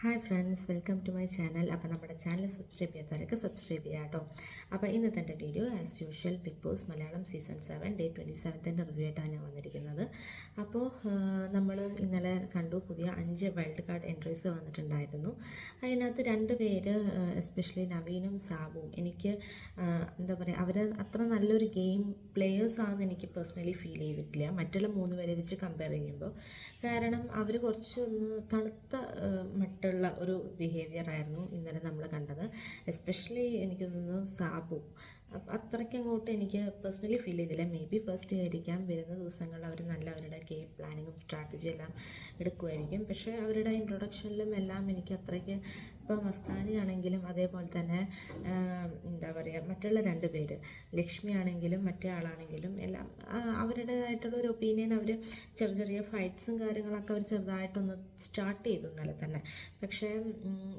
Hi friends, welcome to my channel. അപ്പോൾ നമ്മുടെ channel subscribe ചെയ്യാത്തവരൊക്കെ subscribe ചെയ്യാം കേട്ടോ. അപ്പോൾ ഇന്നത്തെ എൻ്റെ video as usual Bigg Boss Malayalam season 7 day 27 review ആയിട്ടാണ് ഞാൻ വന്നിരിക്കുന്നത്. അപ്പോൾ നമ്മൾ ഇന്നലെ കണ്ടു പുതിയ 5 വൈൽഡ് കാർഡ് എൻട്രീസ് വന്നിട്ടുണ്ടായിരുന്നു. അതിനകത്ത് 2 പേര് എസ്പെഷ്യലി നവീനും സാബുവും എനിക്ക് എന്താ പറയുക, അവർ അത്ര നല്ലൊരു ഗെയിം പ്ലെയേഴ്സാണെന്ന് എനിക്ക് പേഴ്സണലി ഫീൽ ചെയ്തിട്ടില്ല മറ്റുള്ള 3 പേരെ വെച്ച് കമ്പയർ ചെയ്യുമ്പോൾ. കാരണം അവർ കുറച്ചൊന്ന് തണുത്ത മട്ടുള്ള ഒരു ബിഹേവിയർ ആയിരുന്നു ഇന്നലെ നമ്മൾ കണ്ടത്. എസ്പെഷ്യലി എനിക്ക് തോന്നുന്നു സാബു അത്രയ്ക്ക് അങ്ങോട്ട് എനിക്ക് പേഴ്സണലി ഫീൽ ചെയ്തില്ല. മേ ബി ഫസ്റ്റ് ആയിരിക്കാം, വരുന്ന ദിവസങ്ങളിൽ അവർ നല്ല അവരുടെ ഗെയിം പ്ലാനിങ്ങും സ്ട്രാറ്റജി എല്ലാം എടുക്കുമായിരിക്കും. പക്ഷേ അവരുടെ ഇൻട്രൊഡക്ഷനിലും എല്ലാം എനിക്ക് അത്രയ്ക്ക്, ഇപ്പോൾ മസ്താനി ആണെങ്കിലും അതേപോലെ തന്നെ എന്താ പറയുക, മറ്റുള്ള 2 പേര് ലക്ഷ്മി ആണെങ്കിലും മറ്റേ ആളാണെങ്കിലും എല്ലാം അവരുടേതായിട്ടുള്ള ഒരു ഒപ്പീനിയൻ, അവർ ചെറിയ ചെറിയ ഫൈറ്റ്സും കാര്യങ്ങളൊക്കെ അവർ ചെറുതായിട്ടൊന്ന് സ്റ്റാർട്ട് ചെയ്തു ഇന്നലെ തന്നെ. പക്ഷേ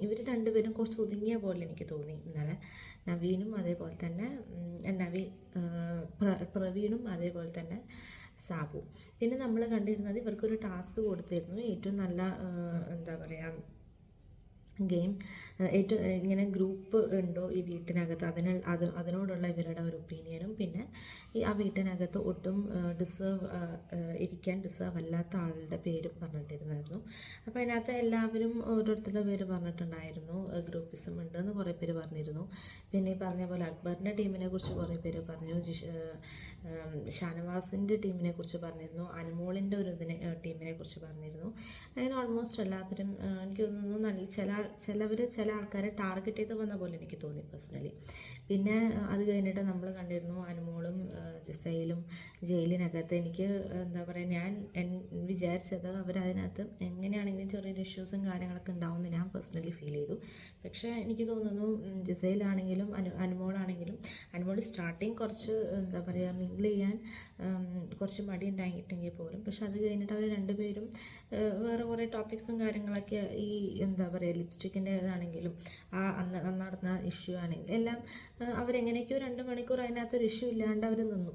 ഇവർ 2 പേരും കുറച്ച് ഒതുങ്ങിയ പോലെ എനിക്ക് തോന്നി ഇന്നലെ. നവീനും അതേപോലെ തന്നെ പ്രവീണും അതേപോലെ തന്നെ സാബു. പിന്നെ നമ്മൾ കണ്ടിരുന്നത് ഇവർക്കൊരു ടാസ്ക് കൊടുത്തിരുന്നു, ഏറ്റവും നല്ല എന്താ പറയുക ഗെയിം, ഏറ്റവും ഇങ്ങനെ ഗ്രൂപ്പ് ഉണ്ടോ ഈ വീട്ടിനകത്ത്, അതിനോടുള്ള ഇവരുടെ ഒരു ഒപ്പീനിയനും, പിന്നെ ആ വീട്ടിനകത്ത് ഒട്ടും ഇരിക്കാൻ ഡിസേർവ് അല്ലാത്ത ആളുടെ പേരും പറഞ്ഞിട്ടിരുന്നായിരുന്നു. അപ്പോൾ അതിനകത്ത് എല്ലാവരും ഓരോരുത്തരുടെ പേര് പറഞ്ഞിട്ടുണ്ടായിരുന്നു. ഗ്രൂപ്പിസം ഉണ്ടെന്ന് കുറേ പേര് പറഞ്ഞിരുന്നു. പിന്നെ ഈ പറഞ്ഞ പോലെ അക്ബറിൻ്റെ ടീമിനെ കുറിച്ച് കുറേ പേര് പറഞ്ഞു, ഷാനവാസിൻ്റെ ടീമിനെ കുറിച്ച് പറഞ്ഞിരുന്നു, അനുമോളിൻ്റെ ഒരു ടീമിനെ കുറിച്ച് പറഞ്ഞിരുന്നു. അങ്ങനെ ഓൾമോസ്റ്റ് എല്ലാത്തിനും എനിക്ക് തോന്നുന്നു നല്ല ചില ആൾക്കാരെ ടാർഗറ്റ് ചെയ്ത് വന്ന പോലെ എനിക്ക് തോന്നി പേഴ്സണലി. പിന്നെ അത് കഴിഞ്ഞിട്ട് നമ്മൾ കണ്ടിരുന്നു അനുമോളും ജിസയിലും ജയിലിനകത്ത്. എനിക്ക് എന്താ പറയുക, ഞാൻ വിചാരിച്ചത് അവരതിനകത്ത് എങ്ങനെയാണെങ്കിലും ചെറിയൊരു ഇഷ്യൂസും കാര്യങ്ങളൊക്കെ ഉണ്ടാവുമെന്ന് ഞാൻ പേഴ്സണലി ഫീൽ ചെയ്തു. പക്ഷേ എനിക്ക് തോന്നുന്നു ജിസയിലാണെങ്കിലും അനുമോളാണെങ്കിലും, അനുമോൾ സ്റ്റാർട്ടിങ് കുറച്ച് എന്താ പറയുക മിങ്കിൾ ചെയ്യാൻ കുറച്ച് മടി ഉണ്ടായിട്ടെങ്കിൽ പോലും, പക്ഷെ അത് കഴിഞ്ഞിട്ട് അവർ 2 പേരും വേറെ കുറേ ടോപ്പിക്സും കാര്യങ്ങളൊക്കെ, ഈ എന്താ പറയുക ലിപ്സ്റ്റിക്കിൻ്റെ ഇതാണെങ്കിലും അന്ന് നടന്ന ഇഷ്യൂ ആണെങ്കിലും എല്ലാം അവരെങ്ങനെയൊക്കെയോ 2 മണിക്കൂർ അതിനകത്തൊരു ഇഷ്യൂ ഇല്ലാണ്ട് അവർ നിന്നു.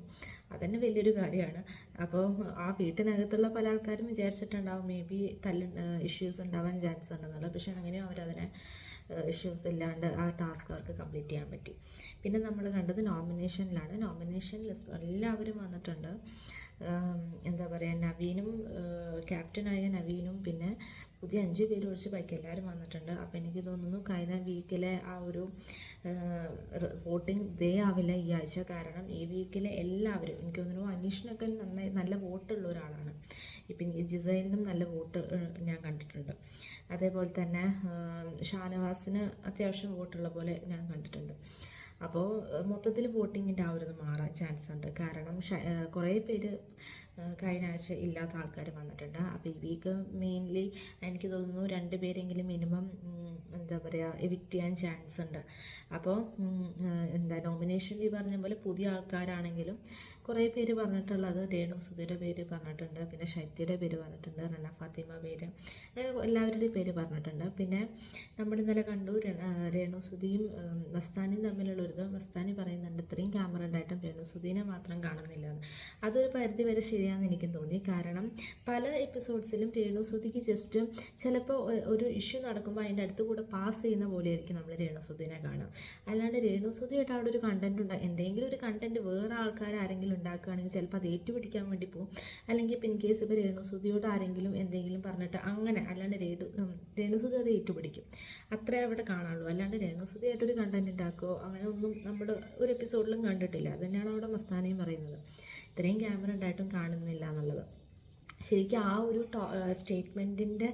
അതന്നെ വലിയൊരു കാര്യമാണ്. അപ്പോൾ ആ വീട്ടിനകത്തുള്ള പല ആൾക്കാരും വിചാരിച്ചിട്ടുണ്ടാവും മേ ബി ഇഷ്യൂസ് ഉണ്ടാവാൻ ചാൻസ് ഉണ്ടെന്നുള്ളത്. പക്ഷെ അങ്ങനെയോ അവരതിനെ ഇഷ്യൂസ് ഇല്ലാണ്ട് ആ ടാസ്ക് അവർക്ക് കംപ്ലീറ്റ് ചെയ്യാൻ പറ്റി. പിന്നെ നമ്മൾ കണ്ടത് നോമിനേഷനിലാണ്. നോമിനേഷനിൽ എല്ലാവരും വന്നിട്ടുണ്ട്. എന്താ പറയുക, നവീനും ക്യാപ്റ്റനായ നവീനും പിന്നെ പുതിയ 5 പേര് ഒഴിച്ച് ബാക്കി എല്ലാവരും വന്നിട്ടുണ്ട്. അപ്പോൾ എനിക്ക് തോന്നുന്നു കഴിഞ്ഞ വീക്കിലെ ആ ഒരു വോട്ടിംഗ് ഡേ ആവില്ല ഈ ആഴ്ച. കാരണം ഈ വീക്കിലെ എല്ലാവരും, എനിക്ക് തോന്നുന്നു അനീഷിനൊക്കെ നല്ല വോട്ടുള്ള ഒരാളാണ്. ഇപ്പം എനിക്ക് ജിസൈലിനും നല്ല വോട്ട് ഞാൻ കണ്ടിട്ടുണ്ട്. അതേപോലെ തന്നെ ഷാനവാസിന് അത്യാവശ്യം വോട്ടുള്ള പോലെ ഞാൻ കണ്ടിട്ടുണ്ട്. അപ്പോൾ മൊത്തത്തിൽ വോട്ടിങ്ങിൻ്റെ ആ ഒരു മാറാൻ ചാൻസ് ഉണ്ട്. കാരണം കുറേ പേര് കഴിഞ്ഞ ആഴ്ച ഇല്ലാത്ത ആൾക്കാർ വന്നിട്ടുണ്ട്. അപ്പോൾ ഈ വീക്ക് മെയിൻലി എനിക്ക് തോന്നുന്നു 2 പേരെങ്കിലും മിനിമം എന്താ പറയുക എവിക്റ്റ് ചെയ്യാൻ ചാൻസ് ഉണ്ട്. അപ്പോൾ നോമിനേഷനിൽ ഈ പറഞ്ഞ പോലെ പുതിയ ആൾക്കാരാണെങ്കിലും കുറേ പേര് പറഞ്ഞിട്ടുള്ളത്, രേണു സുധിയുടെ പേര് പറഞ്ഞിട്ടുണ്ട്, പിന്നെ ശൈത്യയുടെ പേര് പറഞ്ഞിട്ടുണ്ട്, റണ ഫാത്തിമ പേര്, അങ്ങനെ എല്ലാവരുടെയും പേര് പറഞ്ഞിട്ടുണ്ട്. പിന്നെ നമ്മൾ ഇന്നലെ കണ്ടു രേണു സുധിയും മസ്താനിയും തമ്മിലുള്ളൊരിത്. മസ്താനി പറയുന്നുണ്ട് ഇത്രയും ക്യാമറ ഉണ്ടായിട്ടും രേണു സുധീനെ മാത്രം കാണുന്നില്ല എന്ന്. അതൊരു പരിധി വരെ ശരിയാണെന്ന് എനിക്ക് തോന്നി. കാരണം പല എപ്പിസോഡ്സിലും രേണു സുധിക്ക് ജസ്റ്റ് ചിലപ്പോൾ ഒരു ഇഷ്യൂ നടക്കുമ്പോൾ അതിൻ്റെ അടുത്ത് കൂടെ പാസ് ചെയ്യുന്ന പോലെയായിരിക്കും നമ്മൾ രേണു സുധീനെ കാണാം. അല്ലാണ്ട് രേണു സുധിയായിട്ട് അവിടെ ഒരു കണ്ടൻറ് എന്തെങ്കിലും ഒരു കണ്ടൻറ്റ് വേറെ ആൾക്കാർ ആരെങ്കിലും ഉണ്ടാക്കുകയാണെങ്കിൽ ചിലപ്പോൾ അത് ഏറ്റുപിടിക്കാൻ വേണ്ടി പോകും. അല്ലെങ്കിൽ ഇപ്പം ഇൻ കേസ് ഇപ്പോൾ രേണു സുധിയോട് ആരെങ്കിലും എന്തെങ്കിലും പറഞ്ഞിട്ട് അങ്ങനെ, അല്ലാണ്ട് രേണു സുധി അത് ഏറ്റുപിടിക്കും, അത്രേ അവിടെ കാണാനുള്ളൂ. അല്ലാണ്ട് രേണു സുധിയായിട്ടൊരു കണ്ടൻറ് ഉണ്ടാക്കുകയോ അങ്ങനെ ഒന്നും നമ്മൾ ഒരു എപ്പിസോഡിലും കണ്ടിട്ടില്ല. അത് തന്നെയാണ് അവിടെ മസ്താനയും പറയുന്നത്, ഇത്രയും ക്യാമറ ഉണ്ടായിട്ടും കാണുന്നില്ല എന്നുള്ളത്. ശരിക്കും ആ ഒരു സ്റ്റേറ്റ്മെൻറ്റിൻ്റെ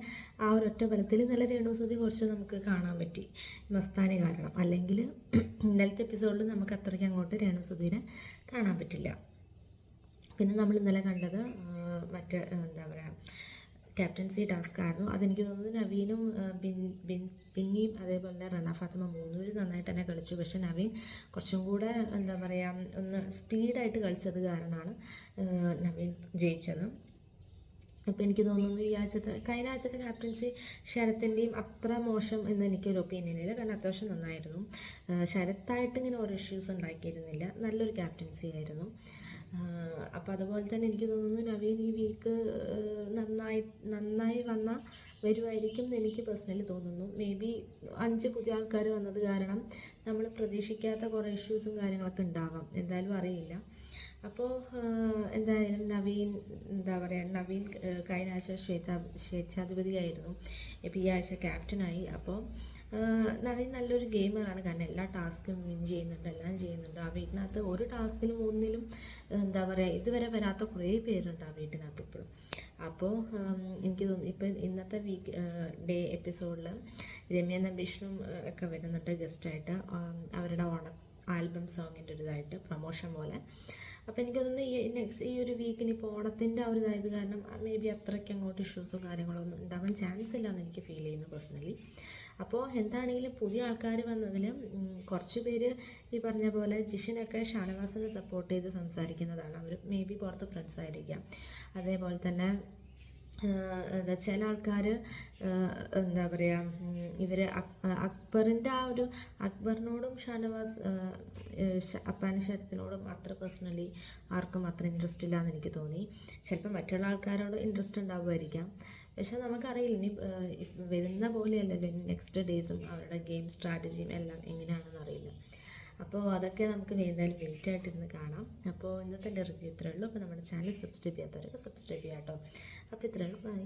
ആ ഒരൊറ്റ ബലത്തിൽ നല്ല രേണു സുധി കുറച്ച് നമുക്ക് കാണാൻ പറ്റി മസ്താനി കാരണം. അല്ലെങ്കിൽ ഇന്നലത്തെ എപ്പിസോഡിൽ നമുക്ക് അത്രയ്ക്ക് അങ്ങോട്ട് രേണു സുധീനെ കാണാൻ പറ്റില്ല. പിന്നെ നമ്മൾ ഇന്നലെ കണ്ടത് മറ്റേ എന്താ പറയുക ക്യാപ്റ്റൻസി ടാസ്ക് ആയിരുന്നു. അതെനിക്ക് തോന്നുന്നു നവീനും പിന്നിയും അതേപോലെ തന്നെ റണ ഫാത്തിമ 3 പേര് നന്നായിട്ട് തന്നെ കളിച്ചു. പക്ഷേ നവീൻ കുറച്ചും കൂടെ എന്താ പറയുക ഒന്ന് സ്പീഡായിട്ട് കളിച്ചത് കാരണമാണ് നവീൻ ജയിച്ചത്. അപ്പോൾ എനിക്ക് തോന്നുന്നു കഴിഞ്ഞ ആഴ്ചത്തെ ക്യാപ്റ്റൻസി ശരത്തിൻ്റെയും അത്ര മോശം എന്ന് എനിക്കൊരു ഒപ്പീനിയനില്ല. കാരണം അത്യാവശ്യം നന്നായിരുന്നു. ശരത്തായിട്ട് ഇങ്ങനെ ഓരോ ഇഷ്യൂസ് ഉണ്ടാക്കിയിരുന്നില്ല, നല്ലൊരു ക്യാപ്റ്റൻസി ആയിരുന്നു. അപ്പോൾ അതുപോലെ തന്നെ എനിക്ക് തോന്നുന്നു നവീൻ ഈ വീക്ക് നന്നായി വരുമായിരിക്കും എന്ന് എനിക്ക് പേഴ്സണലി തോന്നുന്നു. മേ ബി 5 പുതിയ ആൾക്കാർ വന്നത് കാരണം നമ്മൾ പ്രതീക്ഷിക്കാത്ത കുറേ ഇഷ്യൂസും കാര്യങ്ങളൊക്കെ ഉണ്ടാവാം, എന്തായാലും അറിയില്ല. അപ്പോൾ എന്തായാലും നവീൻ കഴിഞ്ഞ ആഴ്ച സ്വേച്ഛാധിപതിയായിരുന്നു, ഇപ്പോൾ ഈ ആഴ്ച ക്യാപ്റ്റനായി. അപ്പോൾ നവീൻ നല്ലൊരു ഗെയിമറാണ്, കാരണം എല്ലാ ടാസ്കും വിൻ ചെയ്യുന്നുണ്ട്, എല്ലാം ചെയ്യുന്നുണ്ട്. ആ വീട്ടിനകത്ത് ഒരു ടാസ്കിലും ഒന്നിലും ഇതുവരെ വരാത്ത കുറേ പേരുണ്ട് ആ വീട്ടിനകത്ത് ഇപ്പോഴും. അപ്പോൾ എനിക്ക് തോന്നുന്നു ഇപ്പം ഇന്നത്തെ ഡേ എപ്പിസോഡിൽ രമ്യ നമ്പീഷനും ഒക്കെ വരുന്നുണ്ട് ഗസ്റ്റായിട്ട്, അവരുടെ ആൽബം സോങ്ങിൻ്റെ ഒരു ഇതായിട്ട് പ്രൊമോഷൻ പോലെ. അപ്പോൾ എനിക്ക് തോന്നുന്നു ഈ ഒരു വീക്കിന് ഇപ്പോൾ ഓണത്തിൻ്റെ ആ ഒരു ഇതായത് കാരണം മേ ബി അത്രയ്ക്ക് അങ്ങോട്ട് ഇഷ്യൂസോ കാര്യങ്ങളോ ഒന്നും ഉണ്ടാവാൻ ചാൻസ് ഇല്ല എന്ന് എനിക്ക് ഫീൽ ചെയ്യുന്നു പേഴ്സണലി. അപ്പോൾ എന്താണെങ്കിലും പുതിയ ആൾക്കാർ വന്നതിൽ കുറച്ച് പേര് ഈ പറഞ്ഞ പോലെ ജിഷിനൊക്കെ ഷാനവാസിനെ സപ്പോർട്ട് ചെയ്ത് സംസാരിക്കുന്നതാണ്. അവർ മേ ബി പുറത്ത് ഫ്രണ്ട്സ് ആയിരിക്കാം. അതേപോലെ തന്നെ ചില ആൾക്കാർ ഇവർ അക്ബറിൻ്റെ ആ ഒരു അക്ബറിനോടും ഷാനവാസ് അപ്പാനി ശരത്തിനോടും അത്ര പേഴ്സണലി ആർക്കും അത്ര ഇൻട്രസ്റ്റ് ഇല്ല എന്ന് എനിക്ക് തോന്നി. ചിലപ്പോൾ മറ്റുള്ള ആൾക്കാരോട് ഇൻട്രസ്റ്റ് ഉണ്ടാവുമായിരിക്കാം, പക്ഷെ നമുക്കറിയില്ല ഇനി വരുന്ന പോലെയല്ലല്ലോ നെക്സ്റ്റ് ഡേയ്സും അവരുടെ ഗെയിം സ്ട്രാറ്റജിയും എല്ലാം എങ്ങനെയാണെന്ന് അറിയില്ല. അപ്പോൾ അതൊക്കെ നമുക്ക് എന്തായാലും വെയിറ്റ് ആയിട്ടിരുന്ന് കാണാം. അപ്പോൾ ഇന്നത്തെ എൻ്റെ റിവ്യൂ ഇത്രയേ ഉള്ളൂ. അപ്പോൾ നമ്മുടെ ചാനൽ സബ്സ്ക്രൈബ് ചെയ്യാത്തവരൊക്കെ സബ്സ്ക്രൈബ് ചെയ്യാം കേട്ടോ. അപ്പോൾ ഇത്രയേ ഉള്ളൂ, ബൈ.